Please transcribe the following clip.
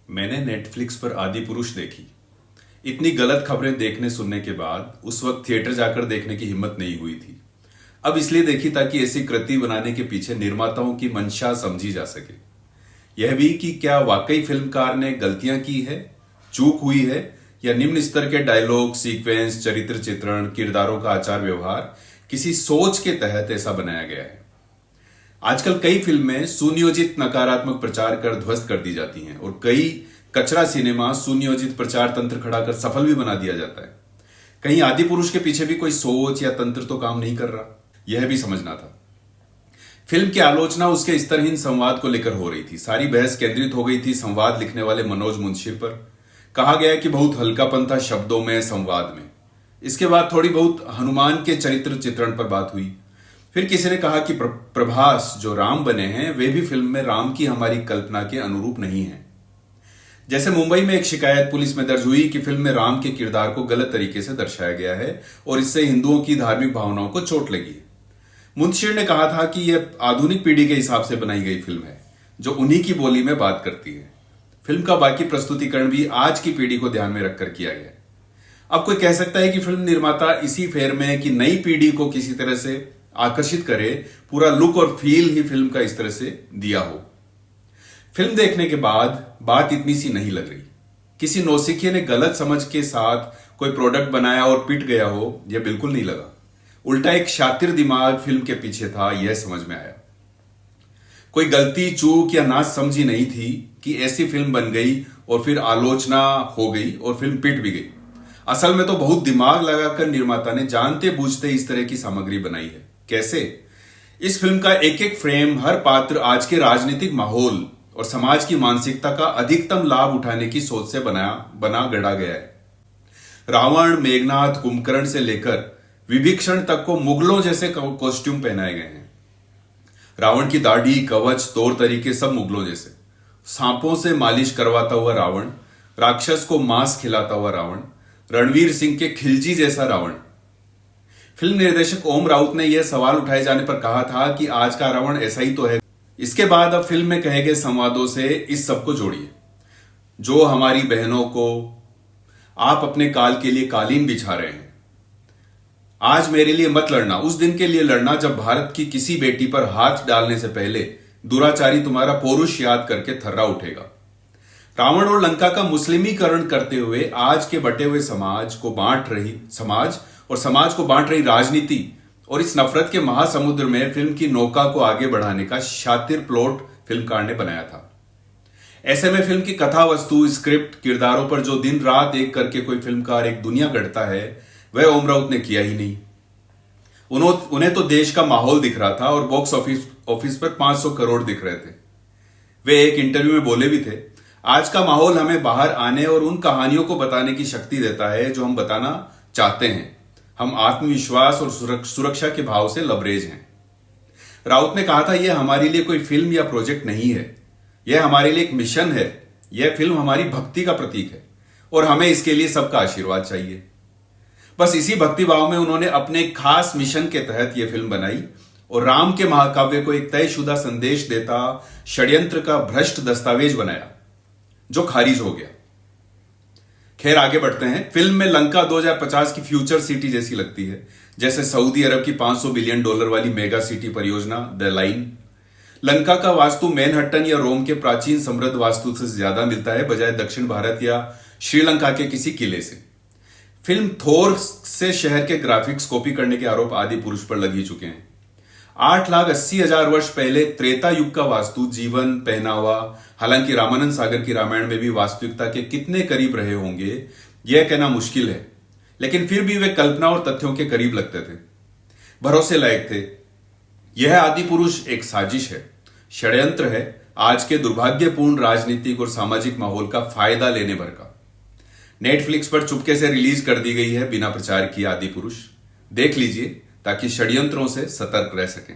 मैंने नेटफ्लिक्स पर आदि पुरुष देखी। इतनी गलत खबरें देखने सुनने के बाद उस वक्त थिएटर जाकर देखने की हिम्मत नहीं हुई थी। अब इसलिए देखी ताकि ऐसी कृति बनाने के पीछे निर्माताओं की मंशा समझी जा सके। यह भी कि क्या वाकई फिल्मकार ने गलतियां की है, चूक हुई है, या निम्न स्तर के डायलॉग, सीक्वेंस, चरित्र चित्रण, किरदारों का आचार व्यवहार किसी सोच के तहत ऐसा बनाया गया है। आजकल कई फिल्में सुनियोजित नकारात्मक प्रचार कर ध्वस्त कर दी जाती हैं और कई कचरा सिनेमा सुनियोजित प्रचार तंत्र खड़ा कर सफल भी बना दिया जाता है। कहीं आदि पुरुष के पीछे भी कोई सोच या तंत्र तो काम नहीं कर रहा, यह भी समझना था। फिल्म की आलोचना उसके स्तरहीन संवाद को लेकर हो रही थी। सारी बहस केंद्रित हो गई थी संवाद लिखने वाले मनोज मुंशी पर। कहा गया कि बहुत हल्कापन था शब्दों में, संवाद में। इसके बाद थोड़ी बहुत हनुमान के चरित्र चित्रण पर बात हुई। फिर किसी ने कहा कि प्रभास जो राम बने हैं वे भी फिल्म में राम की हमारी कल्पना के अनुरूप नहीं है। जैसे मुंबई में एक शिकायत पुलिस में दर्ज हुई कि फिल्म में राम के किरदार को गलत तरीके से दर्शाया गया है और इससे हिंदुओं की धार्मिक भावनाओं को चोट लगी है। मुंशी ने कहा था कि यह आधुनिक पीढ़ी के हिसाब से बनाई गई फिल्म है जो उन्हीं की बोली में बात करती है। फिल्म का बाकी प्रस्तुतिकरण भी आज की पीढ़ी को ध्यान में रखकर किया गया। अब कोई कह सकता है कि फिल्म निर्माता इसी फेर में है कि नई पीढ़ी को किसी तरह से आकर्षित करे, पूरा लुक और फील ही फिल्म का इस तरह से दिया हो। फिल्म देखने के बाद बात इतनी सी नहीं लग रही। किसी नौसिखिए ने गलत समझ के साथ कोई प्रोडक्ट बनाया और पिट गया हो, यह बिल्कुल नहीं लगा। उल्टा एक शातिर दिमाग फिल्म के पीछे था, यह समझ में आया। कोई गलती, चूक या नासमझी नहीं थी कि ऐसी फिल्म बन गई और फिर आलोचना हो गई और फिल्म पिट भी गई। असल में तो बहुत दिमाग लगाकर निर्माता ने जानते बूझते इस तरह की सामग्री बनाई है। कैसे? इस फिल्म का एक एक फ्रेम, हर पात्र आज के राजनीतिक माहौल और समाज की मानसिकता का अधिकतम लाभ उठाने की सोच से बना गढ़ा गया है। रावण, मेघनाथ, कुंभकर्ण से लेकर विभीषण तक को मुगलों जैसे कॉस्ट्यूम पहनाए गए हैं। रावण की दाढ़ी, कवच, तौर तरीके सब मुगलों जैसे। सांपों से मालिश करवाता हुआ रावण, राक्षस को मांस खिलाता हुआ रावण, रणवीर सिंह के खिलजी जैसा रावण। फिल्म निर्देशक ओम राउत ने यह सवाल उठाए जाने पर कहा था कि आज का रावण ऐसा ही तो है। इसके बाद अब फिल्म में कहे गए संवादों से इस सब को जोड़िए। जो हमारी बहनों को आप अपने काल के लिए कालीन बिछा रहे हैं, आज मेरे लिए मत लड़ना, उस दिन के लिए लड़ना जब भारत की किसी बेटी पर हाथ डालने से पहले दुराचारी तुम्हारा पौरुष याद करके थर्रा उठेगा। रावण और लंका का मुस्लिमीकरण करते हुए आज के बटे हुए समाज को बांट रही राजनीति और इस नफरत के महासमुद्र में फिल्म की नौका को आगे बढ़ाने का शातिर प्लॉट फिल्मकार ने बनाया था। ऐसे में फिल्म की कथा वस्तु, स्क्रिप्ट, किरदारों पर जो दिन रात एक करके कोई फिल्मकार एक दुनिया गढ़ता है, वह ओम राउत ने किया ही नहीं। उन्हें तो देश का माहौल दिख रहा था और बॉक्स ऑफिस पर 500 करोड़ दिख रहे थे। वे एक इंटरव्यू में बोले भी थे, आज का माहौल हमें बाहर आने और उन कहानियों को बताने की शक्ति देता है जो हम बताना चाहते हैं। हम आत्मविश्वास और सुरक्षा के भाव से लबरेज हैं। राउत ने कहा था, यह हमारे लिए कोई फिल्म या प्रोजेक्ट नहीं है, यह हमारे लिए एक मिशन है। यह फिल्म हमारी भक्ति का प्रतीक है और हमें इसके लिए सबका आशीर्वाद चाहिए। बस इसी भक्ति भाव में उन्होंने अपने खास मिशन के तहत यह फिल्म बनाई और राम के महाकाव्य को एक तयशुदा संदेश देता षड्यंत्र का भ्रष्ट दस्तावेज बनाया जो खारिज हो गया। खैर, आगे बढ़ते हैं। फिल्म में लंका 2050 की फ्यूचर सिटी जैसी लगती है, जैसे सऊदी अरब की $500 बिलियन वाली मेगा सिटी परियोजना द लाइन। लंका का वास्तु मैनहट्टन या रोम के प्राचीन समृद्ध वास्तु से ज्यादा मिलता है, बजाय दक्षिण भारत या श्रीलंका के किसी किले से। फिल्म थोर से शहर के ग्राफिक्स कॉपी करने के आरोप आदि पुरुष पर लग ही चुके हैं। 8,80,000 वर्ष पहले त्रेता युग का वास्तु, जीवन, पहनावा, हालांकि रामानंद सागर की रामायण में भी वास्तविकता के कितने करीब रहे होंगे यह कहना मुश्किल है, लेकिन फिर भी वे कल्पना और तथ्यों के करीब लगते थे, भरोसे लायक थे। यह आदि पुरुष एक साजिश है, षड्यंत्र है, आज के दुर्भाग्यपूर्ण राजनीतिक और सामाजिक माहौल का फायदा लेने भर का। नेटफ्लिक्स पर चुपके से रिलीज कर दी गई है बिना प्रचार किए आदि पुरुष। देख लीजिए ताकि षड्यंत्रों से सतर्क रह सकें।